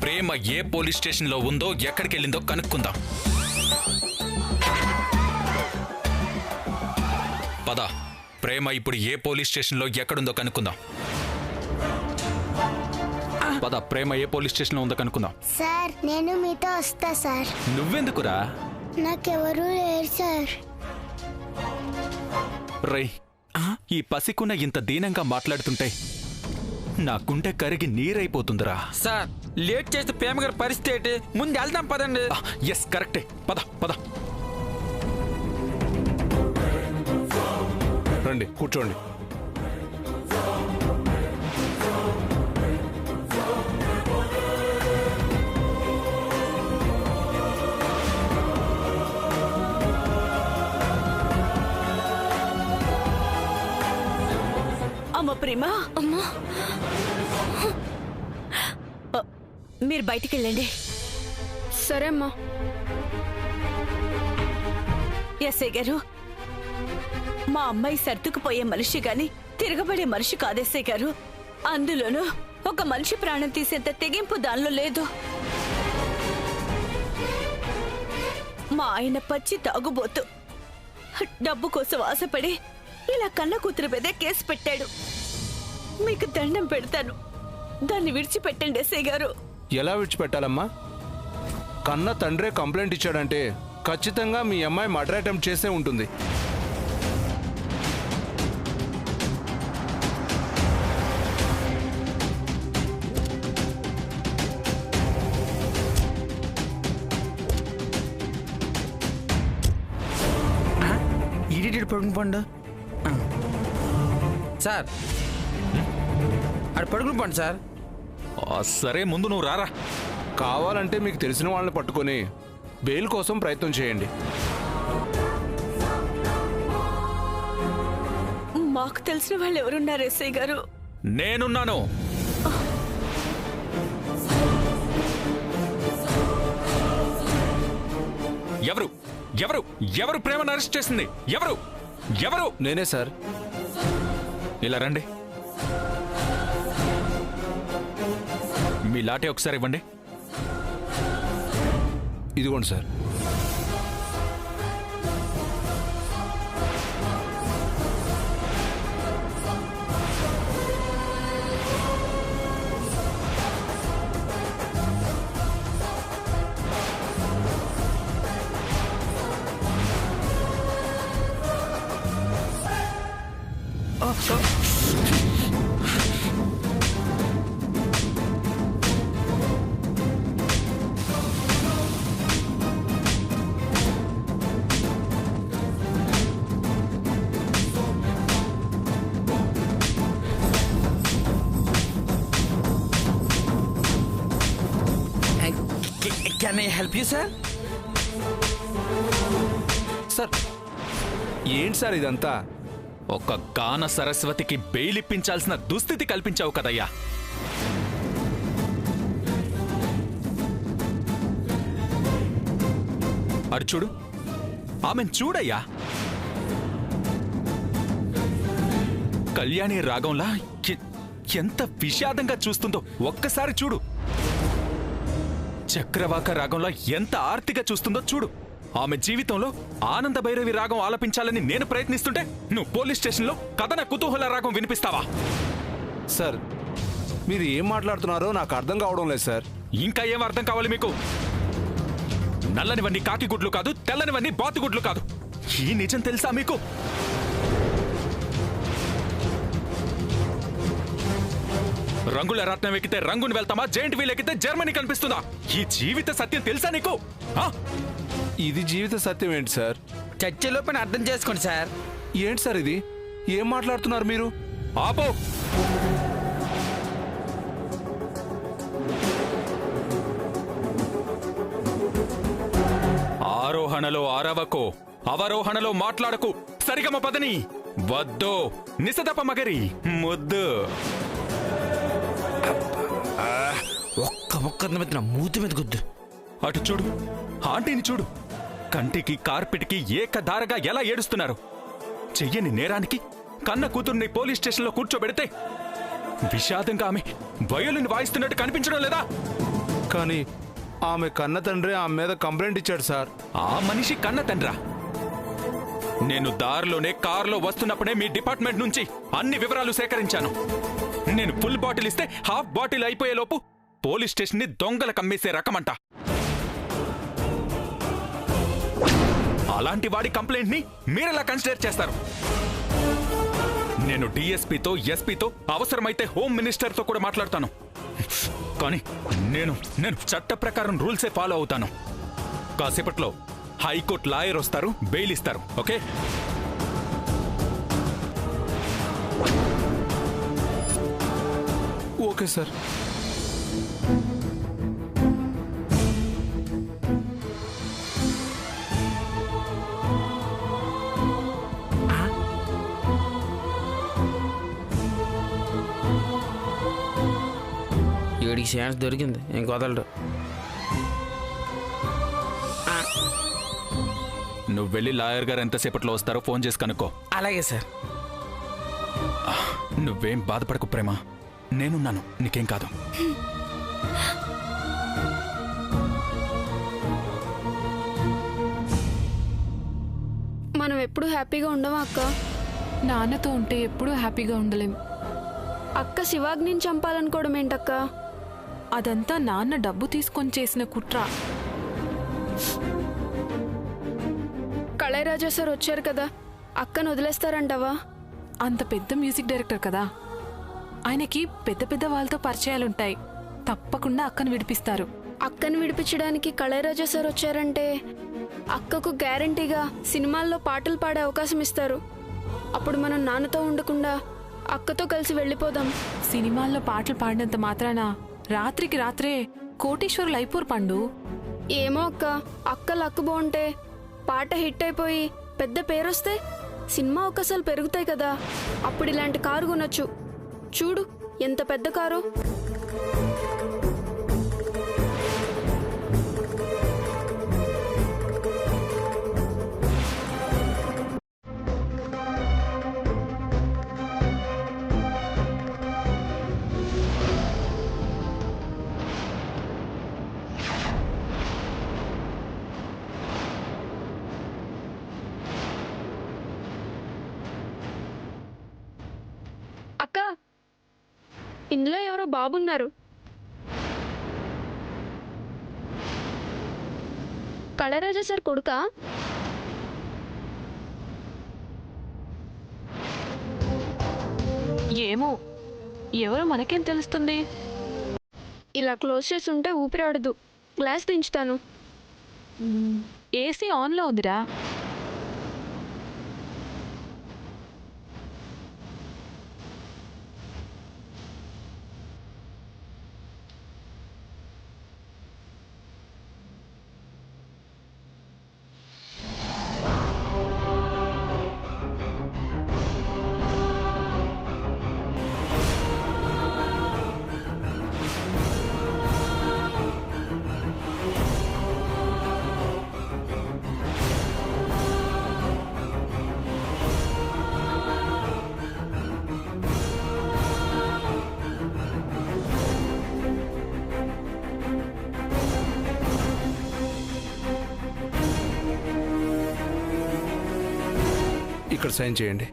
ప్రేమ ఏ police స్టేషన్లో ఉందో ఎక్కడికి వెళ్ళిందో కనుక్కుందాం. పద, ప్రేమ ఇప్పుడు ఏ పోలీస్ స్టేషన్లో ఎక్కడుందో కనుక్కుందాం. పద, ప్రేమ ఏ పోలీస్ స్టేషన్లో ఉందో కనుక్కుందాం. సార్ నేను మీతో వస్తా సార్. నువ్వెందుకురా? నాకెవరూ లేరు సార్. రై, ఈ పసికున్న ఇంత దీనంగా మాట్లాడుతుంటే నా గుండె కరిగి నీరైపోతుందిరా. సార్ లేట్ చేస్తే ప్రేమ గారి పరిస్థితి ఏంటి? ముందు వెళ్దాం పదండి. ఎస్, కరెక్టే. పద పద. రండి, కూర్చోండి. అమ్మ ప్రేమ, అమ్మా మీరు బయటికి వెళ్ళండి. సరే అమ్మా. ఎస్ఐ గారు, మా అమ్మాయి సర్దుకుపోయే మనిషి గాని తిరగబడే మనిషి కాదు ఎస్ఐ గారు. అందులోనూ ఒక మనిషి ప్రాణం తీసేంత తెగింపు దానిలో లేదు. మా ఆయన పచ్చి తాగుబోతు. డబ్బు కోసం ఆశపడి ఇలా కన్న కూతురు మీద కేసు పెట్టాడు. మీకు దండం పెడతాను, దాన్ని విడిచిపెట్టండి ఎస్ఐ గారు. ఎలా విడిచిపెట్టాలమ్మా? కన్న తండ్రే కంప్లైంట్ ఇచ్చాడంటే ఖచ్చితంగా మీ అమ్మాయి మర్డర్ అటెంప్ట్ చేసే ఉంటుంది. ఈడీటీ పడుకుని పండు సార్. అక్కడ పడుకుని పండు సార్. సరే, ముందు నువ్వు రారా. కావాలంటే మీకు తెలిసిన వాళ్ళని పట్టుకొని బెయిల్ కోసం ప్రయత్నం చేయండి. మాకు తెలిసిన వాళ్ళు ఎవరున్నారు ఎస్ఐ గారు? నేనున్నాను. ఎవరు ఎవరు ఎవరు ప్రేమను అరెస్ట్ చేసింది? ఎవరు ఎవరు? నేనే సార్. ఇలా రండి. మీ లాఠీ ఒకసారి ఇవ్వండి. ఇదిగోండి sir. Can I help you sir? Sir ఏంటి సార్ ఇదంతా? ఒక గాన సరస్వతికి బెయిల్ ఇప్పించాల్సిన దుస్థితి కల్పించావు కదయ్యా. అడు చూడు, ఆమెను చూడయ్యా. కళ్యాణి రాగంలా ఎంత విషాదంగా చూస్తుందో ఒక్కసారి చూడు. చక్రవాక రాగంలో ఎంత ఆర్తిగా చూస్తుందో చూడు. ఆమె జీవితంలో ఆనంద భైరవి రాగం ఆలపించాలని నేను ప్రయత్నిస్తుంటే నువ్వు పోలీస్ స్టేషన్లో కథన కుతూహల రాగం వినిపిస్తావా? సార్ మీరు ఏం మాట్లాడుతున్నారో నాకు అర్థం కావడం లేదు సార్. ఇంకా ఏం అర్థం కావాలి మీకు? నల్లనివన్నీ కాకి గుడ్లు కాదు, తెల్లనివన్నీ బాతుగుడ్లు కాదు. ఈ నిజం తెలుసా మీకు? రంగుల రత్నం ఎక్కితే రంగుని వెళ్తామా, జైంట్ వీల్ ఎక్కితే జర్మనీ కనిపిస్తుందా? ఈ జీవిత సత్యం తెలుసా నీకు? ఇది జీవిత సత్యం ఏంటి సార్? చర్చలోపని అర్థం చేసుకోండి సార్. ఏంటి సార్ ఇది? ఏం మాట్లాడుతున్నారు మీరు? ఆపో. ఆరోహణలో ఆరవకు, అవరోహణలో మాట్లాడకు. సరిగమ పదని వద్దు, నిసదప మగరి ముద్దు. ఒక్క మీద నా మూతి మీద గుద్దు. అటు చూడు, ఆంటీని చూడు. కంటికి కార్పెట్కి ఏకధారగా ఎలా ఏడుస్తున్నారు. చెయ్యని నేరానికి కన్న కూతుర్ని పోలీస్ స్టేషన్లో కూర్చోబెడితే విషాదంగా ఆమె వయోలిన్ వాయిస్తున్నట్టు కనిపించడం లేదా? కానీ ఆమె కన్న తండ్రి ఆమె మీద కంప్లైంట్ ఇచ్చాడు సార్. ఆ మనిషి కన్న తండ్రా? నేను దారిలోనే కారులో వస్తున్నప్పుడే మీ డిపార్ట్మెంట్ నుంచి అన్ని వివరాలు సేకరించాను. నేను ఫుల్ బాటిల్ ఇస్తే హాఫ్ బాటిల్ అయిపోయేలోపు పోలీస్ స్టేషన్ ని దొంగల కమ్మేసే రకమంట. అలాంటి వాడి కంప్లైంట్ ని మీరెలా కన్సిడర్ చేస్తారు? నేను డిఎస్పీతో, ఎస్పీతో, అవసరమైతే హోమ్ మినిస్టర్తో కూడా మాట్లాడతాను. కానీ నేను చట్ట ప్రకారం రూల్సే ఫాలో అవుతాను. కాసేపట్లో హైకోర్టు లాయర్ వస్తారు, బెయిల్ ఇస్తారు. ఓకే? Okay sir. ఏడికి ఛాన్స్ దొరికింది, ఇంక వదలడు. నువ్వు వెళ్ళి లాయర్ గారు ఎంతసేపట్లో వస్తారో ఫోన్ చేసి కనుక్కో. అలాగే సార్. నువ్వేం బాధపడకు ప్రేమ, నేనున్నాను, నీకేం కాదు. మనం ఎప్పుడు హ్యాపీగా ఉండమా అక్క? నాన్నతో ఉంటే ఎప్పుడూ హ్యాపీగా ఉండలేం. అక్క శివాగ్నిని చంపాలనుకోవడం ఏంటక్క? అదంతా నాన్న డబ్బు తీసుకొని చేసిన కుట్ర. కళైరాజా సార్ వచ్చారు కదా, అక్కను వదిలేస్తారంటావా? అంత పెద్ద మ్యూజిక్ డైరెక్టర్ కదా, ఆయనకి పెద్ద పెద్ద వాళ్ళతో పరిచయాలుంటాయి. తప్పకుండా అక్కను విడిపిస్తారు. అక్కను విడిపించడానికి కళైరాజా సార్ వచ్చారంటే అక్కకు గ్యారంటీగా సినిమాల్లో పాటలు పాడే అవకాశం ఇస్తారు. అప్పుడు మనం నాన్నతో ఉండకుండా అక్కతో కలిసి వెళ్ళిపోదాం. సినిమాల్లో పాటలు పాడినంత మాత్రాన రాత్రికి రాత్రే కోటీశ్వరులు అయిపోరు పండు. ఏమో అక్క, అక్క లక్కు బాగుంటే పాట హిట్ అయిపోయి పెద్ద పేరొస్తే సినిమా అవకాశాలు పెరుగుతాయి కదా. అప్పుడు ఇలాంటి కారు కొనొచ్చు. చూడు ఎంత పెద్ద కారు. అక్క, ఇందులో ఎవరో బాబున్నారు. కళరాజా సార్ కొడుకా? ఏమో, ఎవరో మనకేం తెలుస్తుంది. ఇలా క్లోజ్ చేసి ఉంటే ఊపిరాడదు. గ్లాస్ దించుతాను. ఏసీ ఆన్లో ఉందిరా. ఇక్కడ సైన్ చేయండి.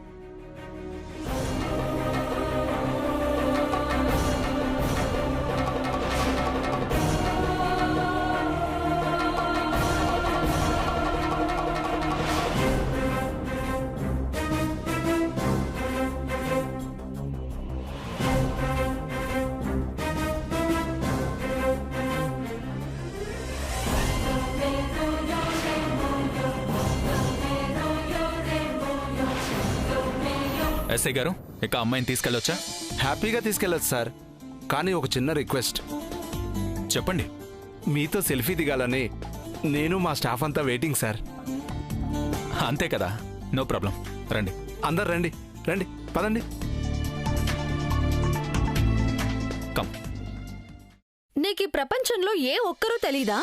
ఎస్ఐ గారు, ఇక అమ్మాయిని తీసుకెళ్ళొచ్చా? హ్యాపీగా తీసుకెళ్ళచ్చు సార్, కానీ ఒక చిన్న రిక్వెస్ట్. చెప్పండి. మీతో సెల్ఫీ దిగాలని నేను మా స్టాఫ్ అంతా వెయిటింగ్ సార్. అంతే కదా, నో ప్రాబ్లం. రండి. అందరు రండి, రండి, పదండి. కమ్. నీకు ఈ ప్రపంచంలో ఏ ఒక్కరూ తెలీదా?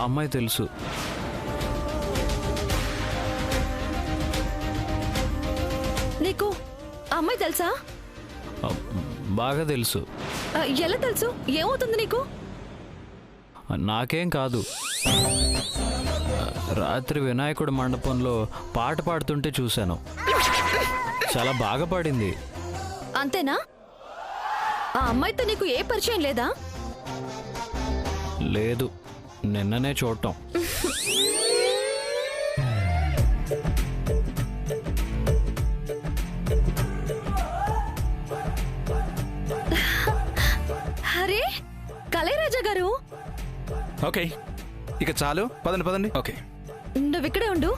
అమ్మాయి తెలుసు. నీకు ఆ అమ్మాయి తెలుసా? బాగా తెలుసు. ఎలా తెలుసు? ఏమవుతుంది నీకు? నాకేం కాదు. రాత్రి వినాయకుడి మండపంలో పాట పాడుతుంటే చూశాను. చాలా బాగా పాడింది. అంతేనా? ఆ అమ్మాయితో నీకు ఏ పరిచయం లేదా? లేదు, నిన్ననే చూడటం. అరే కళైరాజా గారు, ఓకే, ఇక చాలు, పదండి పదండి. ఓకే, నువ్వు ఇక్కడే ఉండు.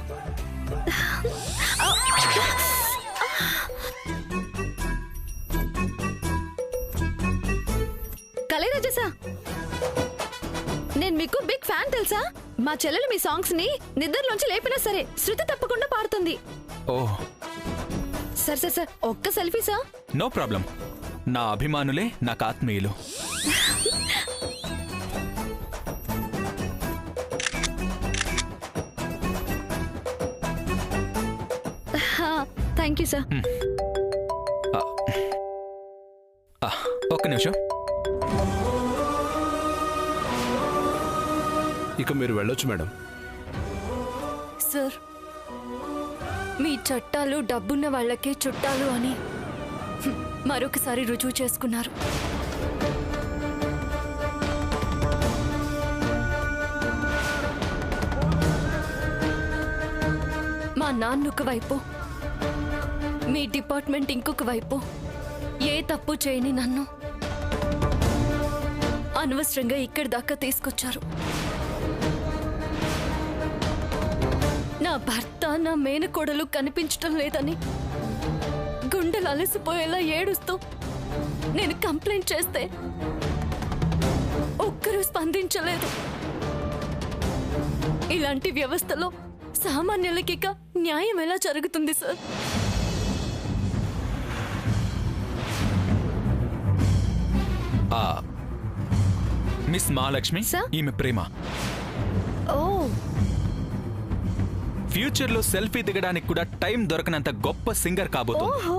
కళైరాజా సార్, నేను మీకు బిగ్ ఫ్యాన్ తెలుసా? మా చెల్లెలు మీ సాంగ్స్ ని నిద్రలోంచి లేపినా సరే శృతి తప్పకుండా పాడుతుంది. ఓ సార్ సార్ సార్, ఒక్క సెల్ఫీ సార్. No problem. నా అభిమానులే నాకు ఆత్మీయులు. Thank you sir. ఒక్క నిమిషం. ఇక మీరు వెళ్ళొచ్చు మేడం. సార్, మీ చట్టాలు డబ్బున్న వాళ్ళకే చుట్టాలు అని మరొకసారి రుజువు చేసుకున్నారు. మా నాన్న ఒక వైపు, మీ డిపార్ట్మెంట్ ఇంకొక వైపు ఏ తప్పు చేయని నన్ను అనవసరంగా ఇక్కడి దాకా తీసుకొచ్చారు. నా భర్త, నా మేనకోడలు కనిపించటం లేదని గుండెలు అలసిపోయేలా ఏడుస్తూ నేను కంప్లైంట్ చేస్తే ఒక్కరూ స్పందించలేదు. ఇలాంటి వ్యవస్థలో సామాన్యులకి ఇక న్యాయం ఎలా జరుగుతుంది సార్? Miss Mahalakshmi, sir? ఈమె ప్రేమ. ఓ, ఫ్యూచర్ లో సెల్ఫీ దిగడానికి కూడా టైం దొరకనంత గొప్ప సింగర్ కాబోతుంది. ఓహో.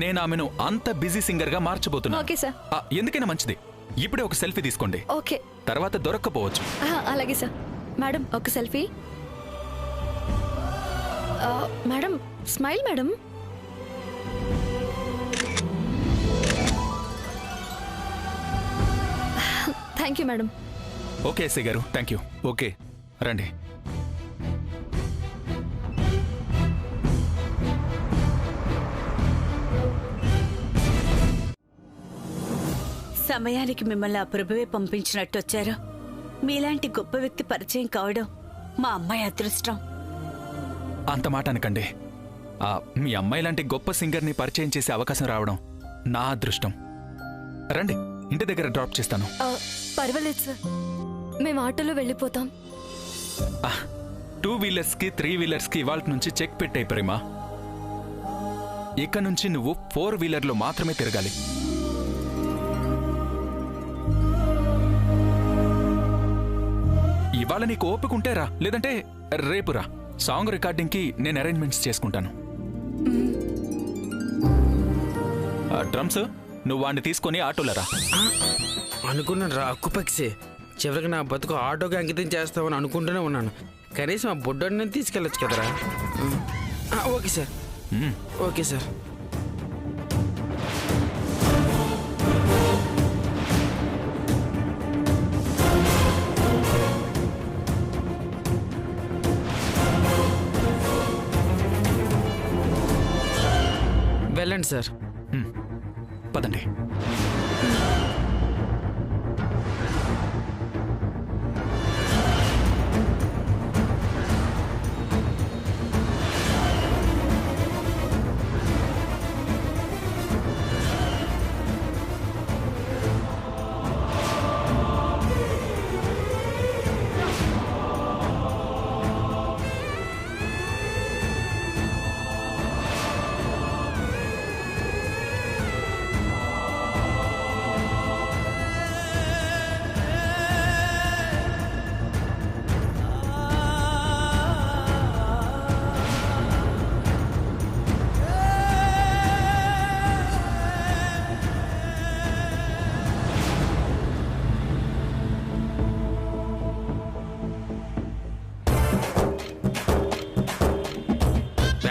నేను ఆమెను అంత బిజీ సింగర్ గా మార్చబోతున్నా. Okay sir. ఎందుకైనా మంచిది, ఇప్పుడే ఒక సెల్ఫీ తీసుకోండి. ఓకే, తర్వాత దొరక్కపోవచ్చు. అలాగే సార్. మేడం ఒక selfie. Madam smile madam. Thank you madam. Okay SI గారు, థ్యాంక్ యూ. ఓకే, రండి. సమయానికి మిమ్మల్ని ఆ ప్రభువే పంపించినట్టు వచ్చారు. మీలాంటి గొప్ప వ్యక్తి పరిచయం కావడం మా అమ్మాయి అదృష్టం. అంత మాట అనకండి. మీ అమ్మాయి లాంటి గొప్ప సింగర్ని పరిచయం చేసే అవకాశం రావడం నా అదృష్టం. రండి, ఇంటి దగ్గర డ్రాప్ చేస్తాను. పర్వాలేదు సార్, మేము ఆటోలో వెళ్ళిపోతాం. 2 వీలర్స్కి 3 వీలర్స్కి ఇవాళ నుంచి చెక్ పెట్టాయి ప్రేమ. ఇక నుంచి నువ్వు 4 వీలర్లో మాత్రమే తిరగాలి. ఇవాళ నీకు ఓపిక ఉంటే రా, లేదంటే రేపు రా. సాంగ్ రికార్డింగ్కి నేను అరేంజ్మెంట్స్ చేసుకుంటాను. డ్రమ్స్ నువ్వు వాడిని తీసుకొని ఆటోలో రా. అనుకున్నాను రా, అక్కుపక్షి. చివరికి నా బతుకు ఆటోకి అంకితం చేస్తామని అనుకుంటూనే ఉన్నాను. కనీసం ఆ బుడ్డోని తీసుకెళ్ళొచ్చు కదరా. Okay sir. Okay sir. వెళ్ళండి సార్. పదండి.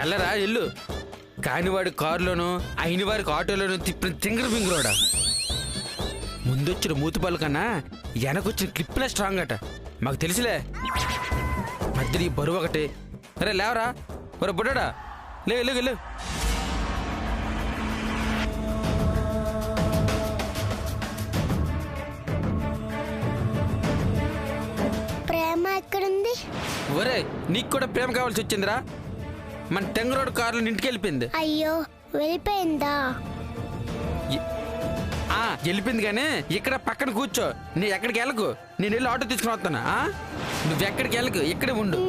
వెళ్ళరా ఇల్లు. కాని వాడి కారులోనూ అయిన వారికి ఆటోలోనూ తిప్పిన తింగర పింగురోడా. ముందొచ్చిన మూతిపాలు కన్నా వెనకొచ్చిన క్లిప్లే స్ట్రాంగ్ అట. మాకు తెలుసులే. మధ్యలో ఈ బరువు ఒకటి. అరే లేవరా, ఒరే బుడ్డా, లేవు లేవు లేవు. ప్రేమ ఎక్కడుంది? ఒరే నీకు కూడా ప్రేమ కావాల్సి వచ్చిందిరా. మన టెంగరోడ్ కారులో ఇంటికి వెళ్ళిపోయింది. అయ్యో, వెళ్ళిపోయిందా? వెళ్ళిపోయింది కానీ ఇక్కడ పక్కన కూర్చో. నీ ఎక్కడికి వెళ్ళకు, నేను వెళ్ళి ఆటో తీసుకుని వస్తాను. నువ్వెక్కడికి వెళ్ళకు, ఇక్కడే ఉండు.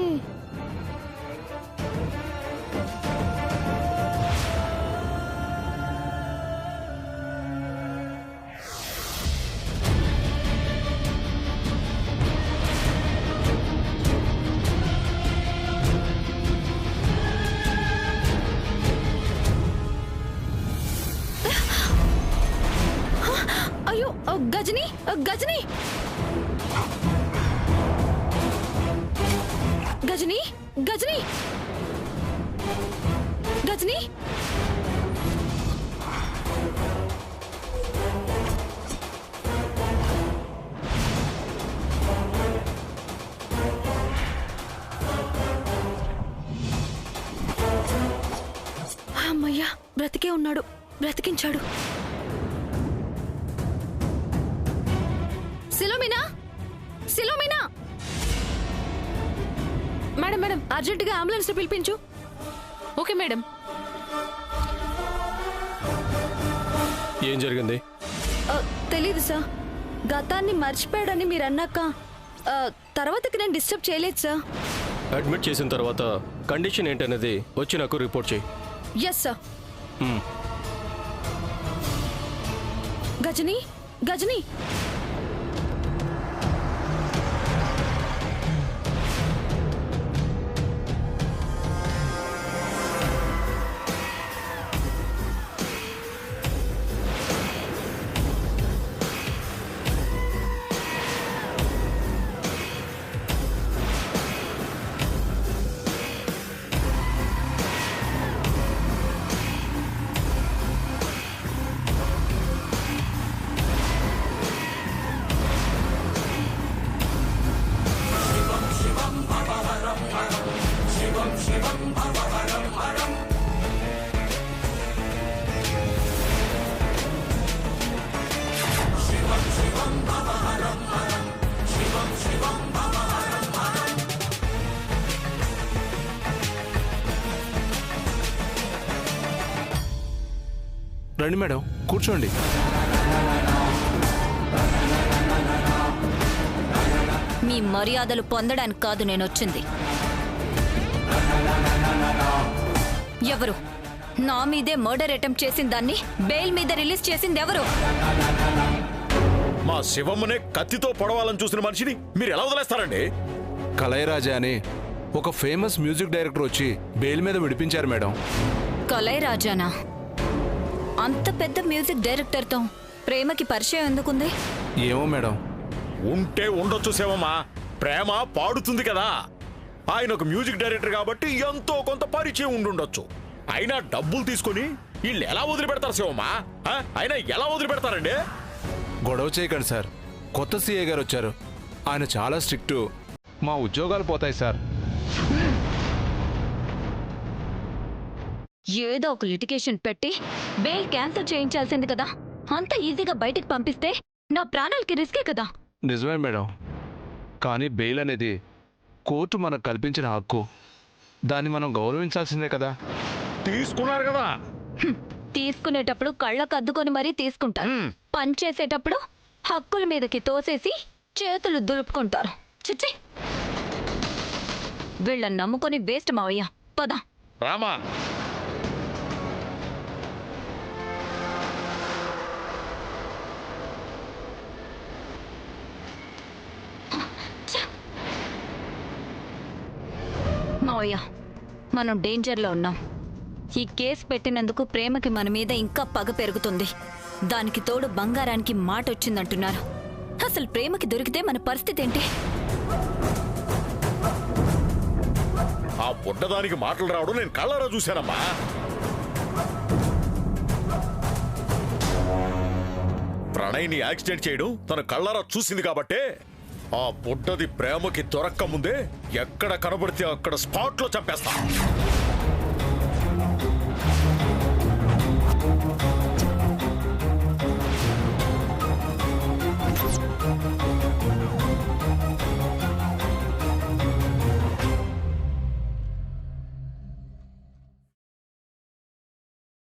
అయ్యో గజని, గజని, గజని, గజని, గజని. అమ్మయ్యా, బ్రతికే ఉన్నాడు, బ్రతికించాడు. సిలోమినా, సిలోమినా. మేడం మేడం, అర్జెంటుగా అంబులెన్స్ పిలిపించు. Okay madam. ఏం జరిగింది? తెలీదు సార్. గతాన్ని మర్చిపోయాడని మీరు అన్నాక తర్వాతకి నేను డిస్టర్బ్ చేయలేదు సార్. అడ్మిట్ చేసిన తర్వాత కండిషన్ ఏంటనేది వచ్చి నాకు రిపోర్ట్ చేయి. Yes sir. గజని, గజని. రండి మేడం, కూర్చోండి. మీ మర్యాదలు పొందడానికి కాదు నేను వచ్చింది. ఎవరు నా మీదే మర్డర్ అటెంప్ట్ చేసిన దాన్ని బెయిల్ మీద రిలీజ్ చేసింది ఎవరు? మా శివమ్మనే కత్తితో పొడవాలని చూసిన మనిషిని మీరు ఎలా వదిలేస్తారండి? కలైరాజా అని ఒక ఫేమస్ మ్యూజిక్ డైరెక్టర్ వచ్చి బెయిల్ మీద విడిపించారు మేడం. కలైరాజానా? అంత పెద్ద మ్యూజిక్ డైరెక్టర్తో ప్రేమకి పరిచయం ఎందుకుంది? ఏమో మేడం. ఉంటే ఉండొచ్చు శివమ్మ, ప్రేమ పాడుతుంది కదా. ఆయన ఒక మ్యూజిక్ డైరెక్టర్ కాబట్టి ఎంతో కొంత పరిచయం ఉండుండొచ్చు. అయినా డబ్బులు తీసుకొని వీళ్ళు ఎలా వదిలిపెడతారు శివమ్మ? అయినా ఎలా వదిలిపెడతారండి? గొడవ చేయకండి సార్. కొత్త సీఏ గారు వచ్చారు. ఆయన చాలా స్ట్రిక్ట్. మా ఉద్యోగాలు పోతాయి సార్. ఏదో ఒక లిటిగేషన్ పెట్టి బెయిల్ క్యాన్సిల్ చేయించాల్సింది కదా. అంత ఈజీగా బయటికి పంపిస్తే నా ప్రాణాలకి రిస్కే కదా. నిజమే మేడం, కానీ బెయిల్ అనేది కోర్టు మనకు కల్పించిన హక్కు. దాన్ని మనం గౌరవించాల్సిందే కదా. తీసుకున్నారు కదా. తీసుకునేటప్పుడు కళ్ళకు అద్దుకొని మరీ తీసుకుంటారు. పని చేసేటప్పుడు హక్కుల మీదకి తోసేసి చేతులు దులుపుకుంటారు. చిచ్చి, వీళ్ళని నమ్ముకొని వేస్ట్ మావయ్య. పద రామా. మావయ్య, మనం డేంజర్లో ఉన్నాం. ఈ కేసు పెట్టినందుకు ప్రేమకి మన మీద ఇంకా పగ పెరుగుతుంది. దానికి తోడు బంగారానికి మాట వచ్చిందంటున్నారు. అసలు ప్రేమకి దొరికితే మన పరిస్థితి ఏంటి? ఆ బుడ్డదానికి మాటలు రావడం నేను కళ్ళారా చూశానమ్మా. ప్రణయ్ని యాక్సిడెంట్ చేయడం తన కళ్ళారా చూసింది కాబట్టే ఆ బుడ్డది ప్రేమకి దొరక్క ముందే ఎక్కడ కనబడితే అక్కడ స్పాట్లో చంపేస్తా.